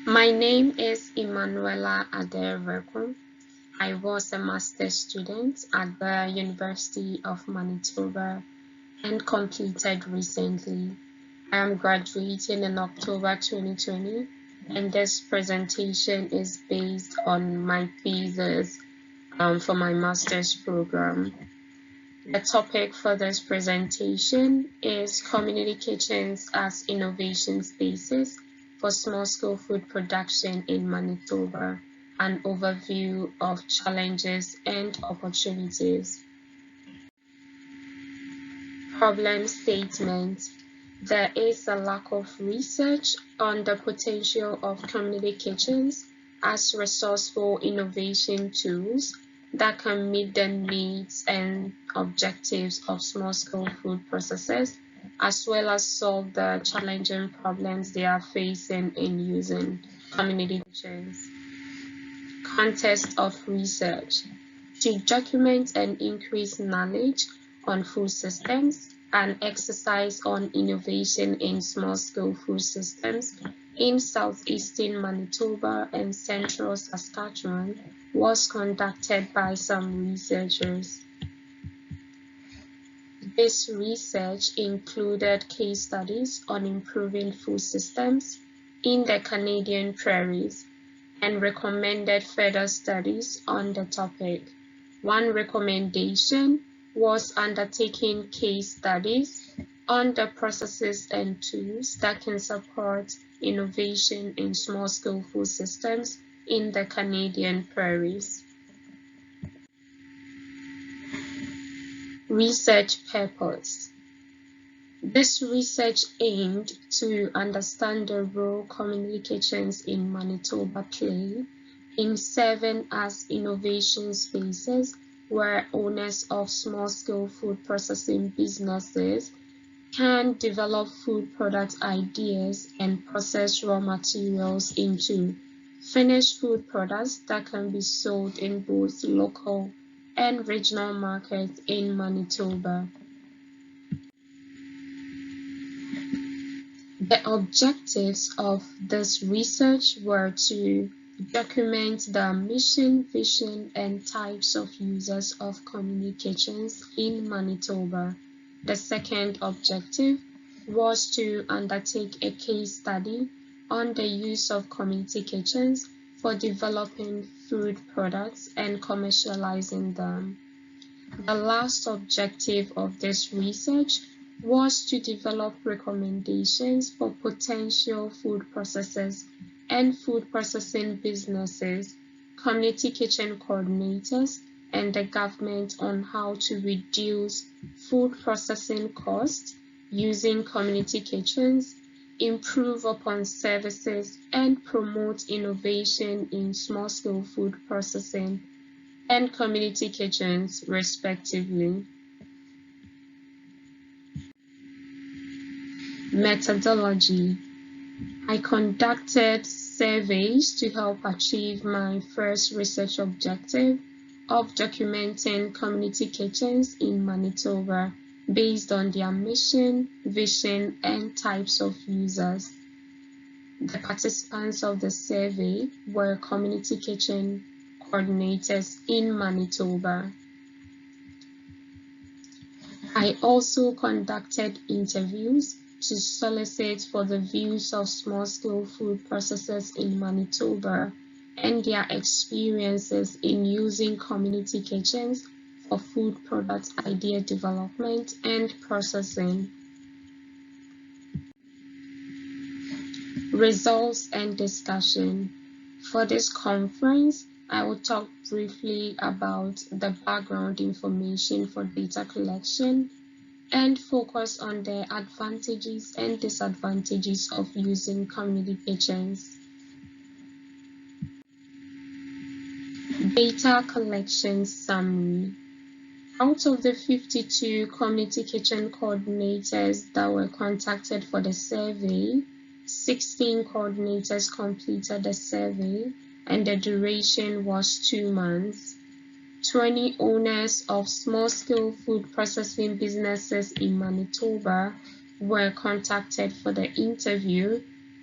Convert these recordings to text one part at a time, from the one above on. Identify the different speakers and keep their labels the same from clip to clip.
Speaker 1: My name is Emmanuella Addae. I was a master's student at the University of Manitoba and completed recently. I am graduating in October 2020, and this presentation is based on my thesis for my master's program. The topic for this presentation is Community Kitchens as Innovation Spaces for Small-Scale Food Production in Manitoba, an overview of challenges and opportunities. Problem statement. There is a lack of research on the potential of community kitchens as resourceful innovation tools that can meet the needs and objectives of small-scale food processors, as well as solve the challenging problems they are facing in using community kitchens. Context of research. To document and increase knowledge on food systems, an exercise on innovation in small-scale food systems in southeastern Manitoba and central Saskatchewan was conducted by some researchers. This research included case studies on improving food systems in the Canadian prairies and recommended further studies on the topic. One recommendation was undertaking case studies on the processes and tools that can support innovation in small-scale food systems in the Canadian prairies. Research purpose. This research aimed to understand the role community kitchens in Manitoba play in serving as innovation spaces where owners of small-scale food processing businesses can develop food product ideas and process raw materials into finished food products that can be sold in both local and regional markets in Manitoba. The objectives of this research were to document the mission, vision, and types of users of community kitchens in Manitoba. The second objective was to undertake a case study on the use of community kitchens for developing food products and commercializing them. The last objective of this research was to develop recommendations for potential food processors and food processing businesses, community kitchen coordinators, and the government on how to reduce food processing costs using community kitchens, improve upon services, and promote innovation in small-scale food processing and community kitchens, respectively. Methodology. I conducted surveys to help achieve my first research objective of documenting community kitchens in Manitoba based on their mission, vision, and types of users. The participants of the survey were community kitchen coordinators in Manitoba. I also conducted interviews to solicit for the views of small-scale food processors in Manitoba and their experiences in using community kitchens for food product idea development and processing. Results and discussion. For this conference, I will talk briefly about the background information for data collection and focus on the advantages and disadvantages of using community kitchens. Data collection summary. Out of the 52 community kitchen coordinators that were contacted for the survey, 16 coordinators completed the survey and the duration was 2 months. 20 owners of small-scale food processing businesses in Manitoba were contacted for the interview,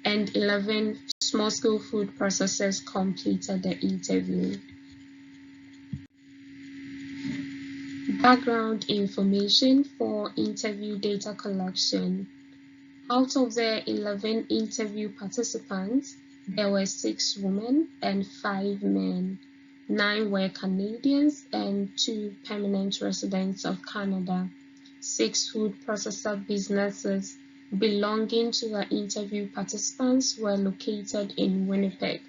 Speaker 1: and 11 small-scale food processors completed the interview. Background information for interview data collection. Out of the 11 interview participants, there were 6 women and 5 men. 9 were Canadians and 2 permanent residents of Canada. 6 food processor businesses belonging to the interview participants were located in Winnipeg.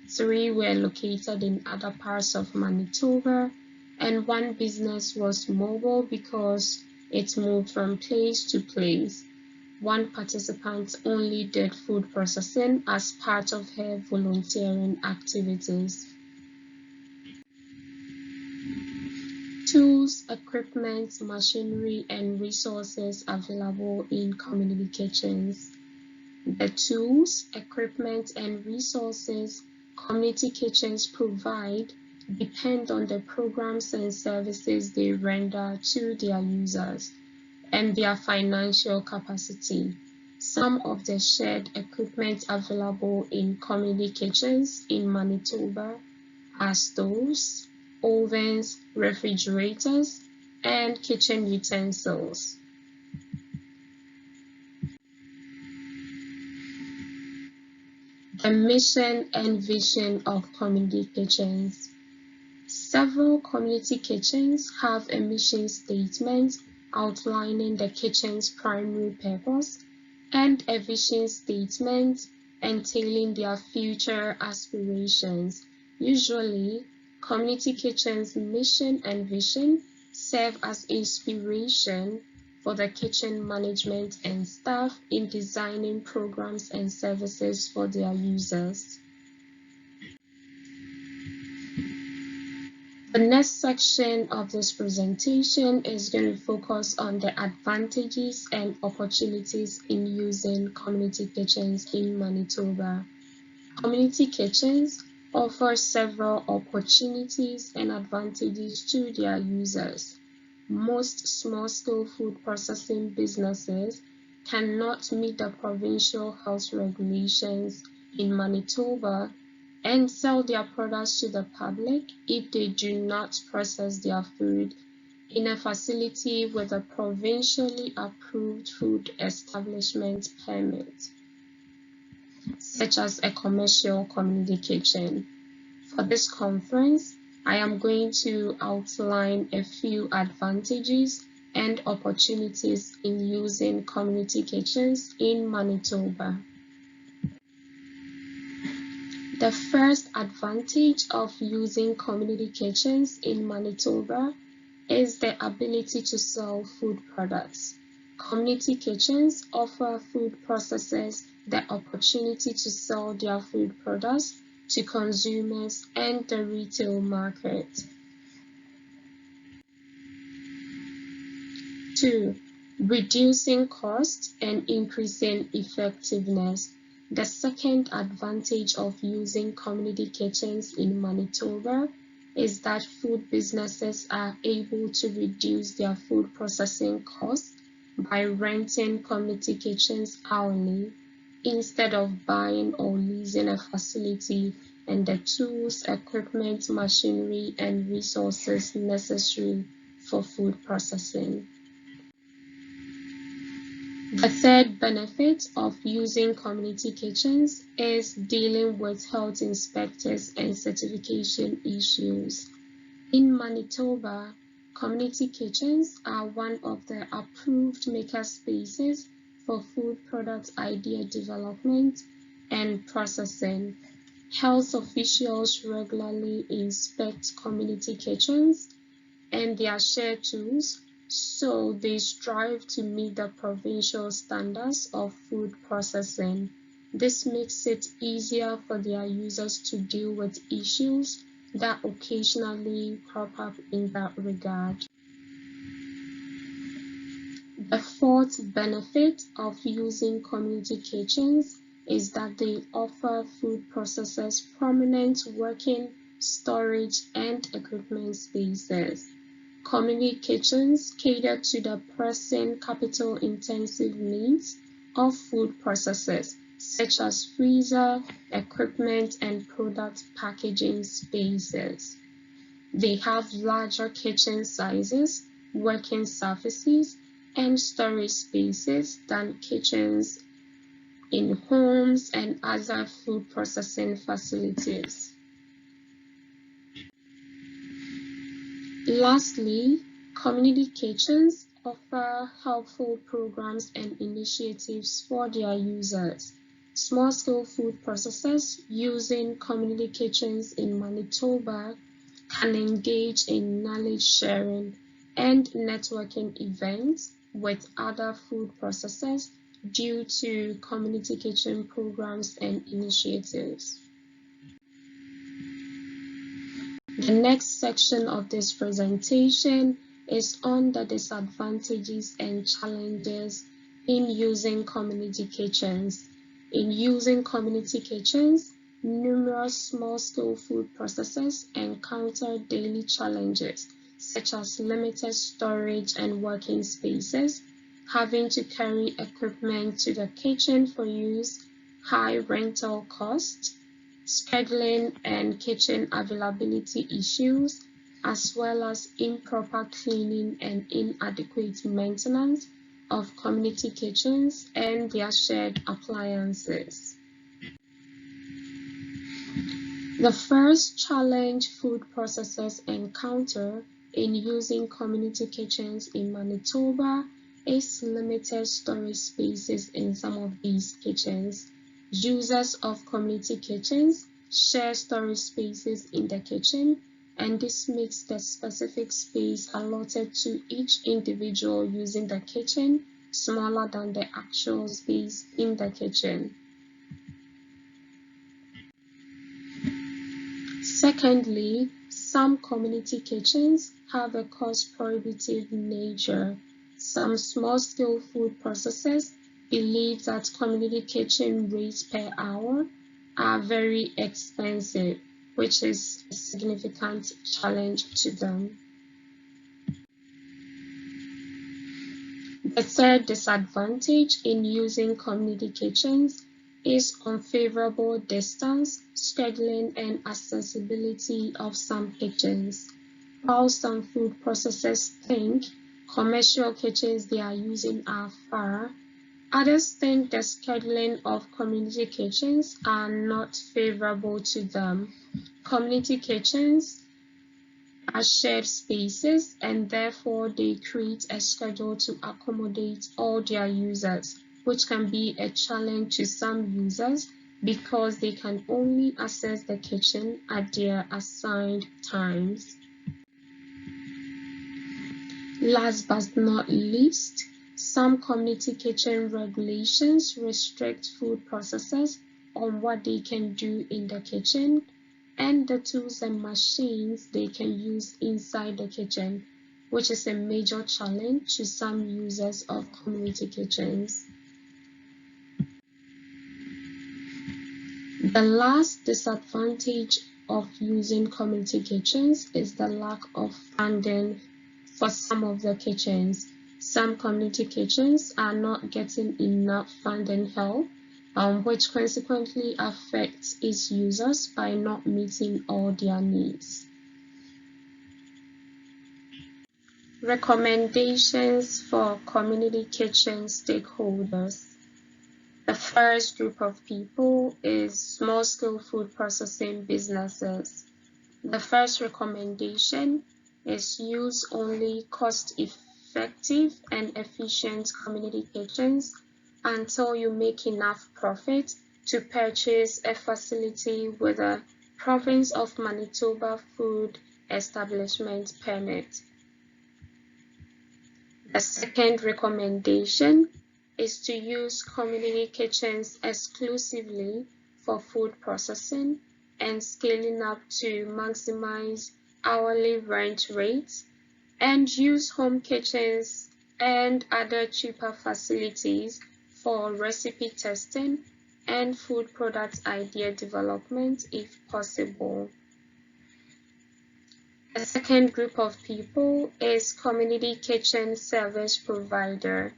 Speaker 1: 3 were located in other parts of Manitoba, and 1 business was mobile because it moved from place to place. 1 participant only did food processing as part of her volunteering activities. Tools, equipment, machinery, and resources available in community kitchens. The tools, equipment, and resources community kitchens provide depend on the programs and services they render to their users and their financial capacity. Some of the shared equipment available in community kitchens in Manitoba are stoves, ovens, refrigerators, and kitchen utensils. The mission and vision of community kitchens. Several community kitchens have a mission statement outlining the kitchen's primary purpose and a vision statement entailing their future aspirations. Usually, community kitchens' mission and vision serve as inspiration for the kitchen management and staff in designing programs and services for their users. The next section of this presentation is going to focus on the advantages and opportunities in using community kitchens in Manitoba. Community kitchens offer several opportunities and advantages to their users. Most small-scale food processing businesses cannot meet the provincial health regulations in Manitoba and sell their products to the public if they do not process their food in a facility with a provincially approved food establishment permit, such as a commercial community kitchen. For this conference, I am going to outline a few advantages and opportunities in using community kitchens in Manitoba. The first advantage of using community kitchens in Manitoba is the ability to sell food products. Community kitchens offer food processors the opportunity to sell their food products to consumers and the retail market. 2. Reducing costs and increasing effectiveness. The second advantage of using community kitchens in Manitoba is that food businesses are able to reduce their food processing costs by renting community kitchens hourly instead of buying or leasing a facility and the tools, equipment, machinery, and resources necessary for food processing. The third benefit of using community kitchens is dealing with health inspectors and certification issues. In Manitoba, community kitchens are one of the approved makerspaces for food product idea development and processing. Health officials regularly inspect community kitchens and their shared tools, so they strive to meet the provincial standards of food processing. This makes it easier for their users to deal with issues that occasionally crop up in that regard. The fourth benefit of using community kitchens is that they offer food processors prominent working, storage, and equipment spaces. Community kitchens cater to the pressing capital-intensive needs of food processors, such as freezer, equipment, and product packaging spaces. They have larger kitchen sizes, working surfaces, and storage spaces than kitchens in homes and other food processing facilities. Lastly, community kitchens offer helpful programs and initiatives for their users. Small-scale food processors using community kitchens in Manitoba can engage in knowledge sharing and networking events with other food processors due to community kitchen programs and initiatives. The next section of this presentation is on the disadvantages and challenges in using community kitchens. In using community kitchens, numerous small-scale food processors encounter daily challenges such as limited storage and working spaces, having to carry equipment to the kitchen for use, high rental costs, scheduling and kitchen availability issues, as well as improper cleaning and inadequate maintenance of community kitchens and their shared appliances. The first challenge food processors encounter in using community kitchens in Manitoba is limited storage spaces in some of these kitchens. Users of community kitchens share storage spaces in the kitchen, and this makes the specific space allotted to each individual using the kitchen smaller than the actual space in the kitchen. Secondly, some community kitchens have a cost-prohibitive nature. Some small-scale food processors believe that community kitchen rates per hour are very expensive, which is a significant challenge to them. The third disadvantage in using community kitchens is unfavorable distance, scheduling, and accessibility of some kitchens. While some food processors think commercial kitchens they are using are far, others think the scheduling of community kitchens are not favorable to them. Community kitchens are shared spaces, and therefore they create a schedule to accommodate all their users, which can be a challenge to some users because they can only access the kitchen at their assigned times. Last but not least, some community kitchen regulations restrict food processors on what they can do in the kitchen and the tools and machines they can use inside the kitchen, which is a major challenge to some users of community kitchens. The last disadvantage of using community kitchens is the lack of funding for some of the kitchens. Some community kitchens are not getting enough funding help, which consequently affects its users by not meeting all their needs. Recommendations for community kitchen stakeholders. The first group of people is small-scale food processing businesses. The first recommendation is use only cost-effective and efficient community kitchens until you make enough profit to purchase a facility with a Province of Manitoba Food Establishment Permit. The second recommendation is to use community kitchens exclusively for food processing and scaling up to maximize hourly rent rates, and use home kitchens and other cheaper facilities for recipe testing and food product idea development if possible. The second group of people is community kitchen service providers.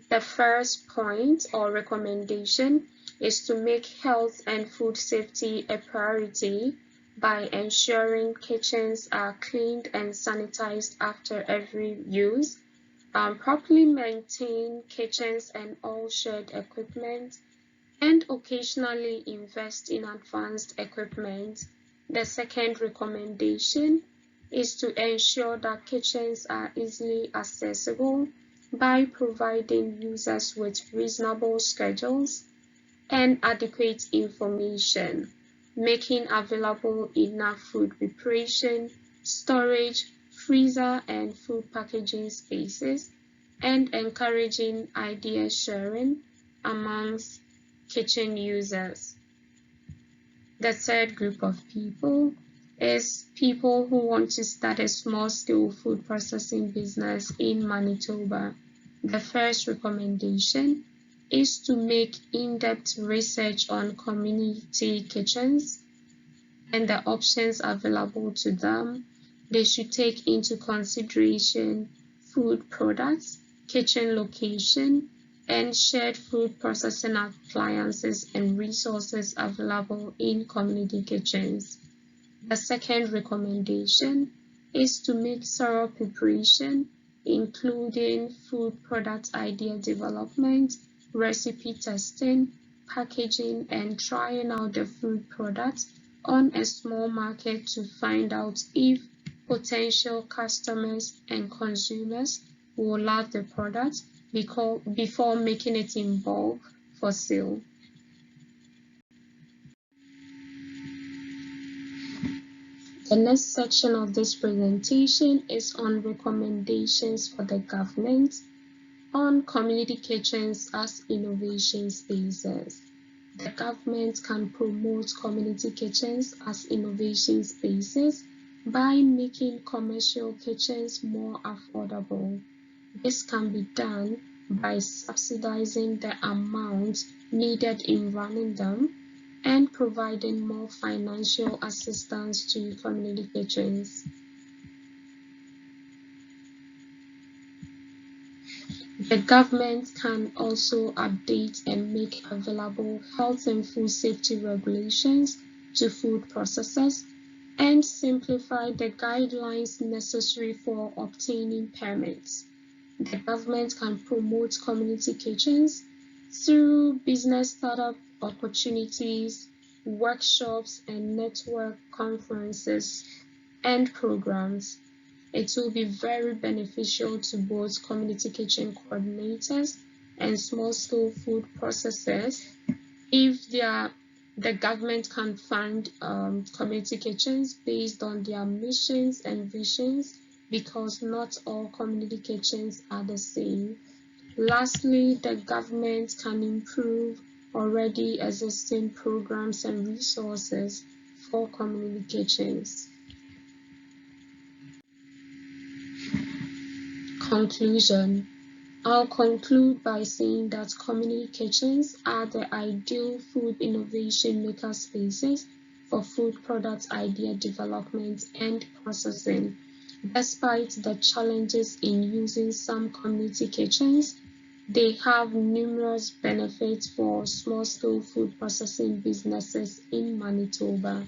Speaker 1: The first point or recommendation is to make health and food safety a priority by ensuring kitchens are cleaned and sanitized after every use, properly maintain kitchens and all shared equipment, and occasionally invest in advanced equipment. The second recommendation is to ensure that kitchens are easily accessible by providing users with reasonable schedules and adequate information, making available enough food preparation, storage, freezer, and food packaging spaces, and encouraging idea sharing amongst kitchen users. The third group of people is people who want to start a small-scale food processing business in Manitoba. The first recommendation is to make in-depth research on community kitchens and the options available to them. They should take into consideration food products, kitchen location, and shared food processing appliances and resources available in community kitchens. The second recommendation is to make thorough preparation, including food product idea development, recipe testing, packaging, and trying out the food products on a small market to find out if potential customers and consumers will love the product before making it in bulk for sale. The next section of this presentation is on recommendations for the government on community kitchens as innovation spaces. The government can promote community kitchens as innovation spaces by making commercial kitchens more affordable. This can be done by subsidizing the amount needed in running them and providing more financial assistance to community kitchens. The government can also update and make available health and food safety regulations to food processors and simplify the guidelines necessary for obtaining permits. The government can promote community kitchens through business startup opportunities, workshops, and network conferences and programs. It will be very beneficial to both community kitchen coordinators and small-scale food processors if the government can fund community kitchens based on their missions and visions, because not all community kitchens are the same. Lastly, the government can improve already existing programs and resources for community kitchens. Conclusion. I'll conclude by saying that community kitchens are the ideal food innovation maker spaces for food product idea development and processing. Despite the challenges in using some community kitchens, they have numerous benefits for small-scale food processing businesses in Manitoba.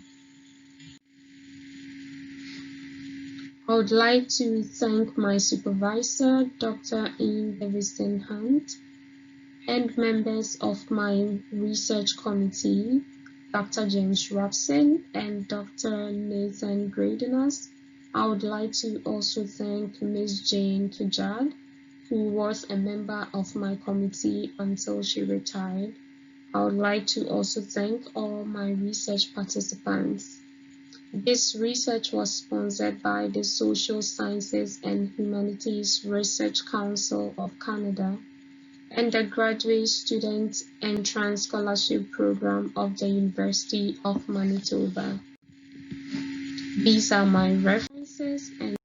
Speaker 1: I would like to thank my supervisor, Dr. Ian Davidson Hunt, and members of my research committee, Dr. James Robson and Dr. Nathan Gradenas. I would like to also thank Ms. Jane Kujad, who was a member of my committee until she retired. I would like to also thank all my research participants. This research was sponsored by the Social Sciences and Humanities Research Council of Canada and the Graduate Student Entrance Scholarship Program of the University of Manitoba. These are my references and